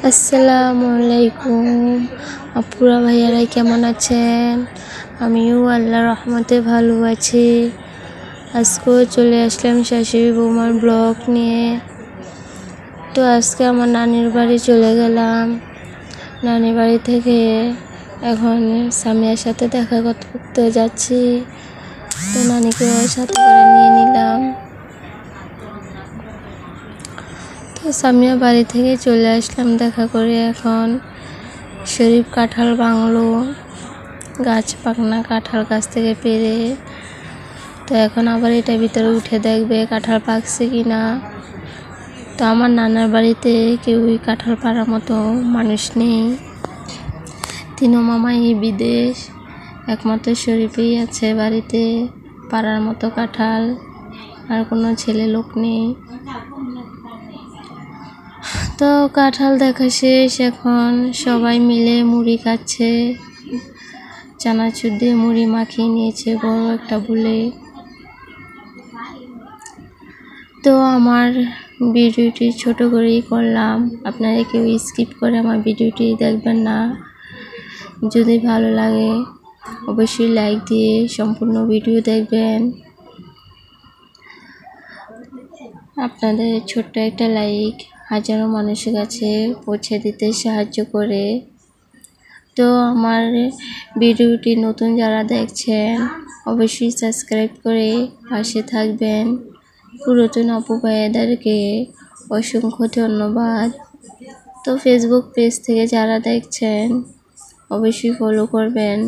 আসসালামু আলাইকুম আপুরা ভাইয়ারা কেমন আছেন? আমিও আল্লাহর রহমতে ভালো আছি। আজকেও চলে আসলাম শাশুড়ি বৌমার ব্লগ নিয়ে। তো আজকে আমার নানির বাড়ি চলে গেলাম। নানির বাড়ি থেকে এখন সামিয়ার সাথে দেখা করতে যাচ্ছি। তো নানিকে সাথে করে নিয়ে নিলাম। তো সামিয়া বাড়ি থেকে চলে আসলাম দেখা করে। এখন শরীফ কাঁঠাল ভাঙলো, গাছ পাকনা কাঁঠাল গাছ থেকে পেরে। তো এখন আবার এটা ভিতরে উঠে দেখবে কাঁঠাল পাকছে কিনা। তো আমার নানার বাড়িতে কেউই কাঁঠাল পাড়ার মতো মানুষ নেই, তিনো মামাই বিদেশ, একমাত্র শরীফই আছে বাড়িতে পাড়ার মতো কাঁঠাল, আর কোনো ছেলে লোক নেই। তো কাঁঠাল দেখা শেষ, এখন সবাই মিলে মুড়ি খাচ্ছে। চানাচুর দিয়ে মুড়ি মাখিয়ে নিয়েছে বড় একটা বুলে। তো আমার ভিডিওটি ছোট করেই করলাম, আপনারা কেউ স্কিপ করে আমার ভিডিওটি দেখবেন না। যদি ভালো লাগে অবশ্যই লাইক দিয়ে সম্পূর্ণ ভিডিও দেখবেন। আপনাদের ছোট্ট একটা লাইক হাজারো মানুষের কাছে পৌঁছে দিতে সাহায্য করে। তো আমার ভিডিওটি নতুন যারা দেখছেন অবশ্যই সাবস্ক্রাইব করে পাশে থাকবেন। পুরাতন আপু ভাইয়াদেরকে অসংখ্য ধন্যবাদ। তো ফেসবুক পেজ থেকে যারা দেখছেন অবশ্যই ফলো করবেন।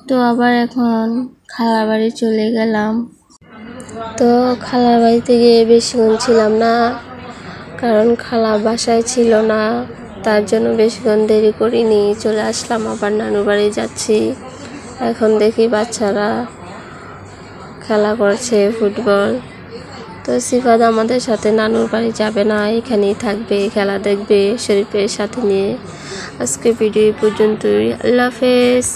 তো আবার এখন খালার বাড়ি চলে গেলাম। তো খালার বাড়িতে গিয়ে বেশিক্ষণ ছিলাম না, কারণ খালা বাসায় ছিল না, তার জন্য বেশিক্ষণ দেরি করিনি, চলে আসলাম। আবার নানুর বাড়ি যাচ্ছি। এখন দেখি বাচ্চারা খেলা করছে ফুটবল। তো সিফাত আমাদের সাথে নানুর বাড়ি যাবে না, এখানেই থাকবে, খেলা দেখবে শরীফের সাথে নিয়ে। আজকে ভিডিও পর্যন্তই। আল্লাহ হাফেজ।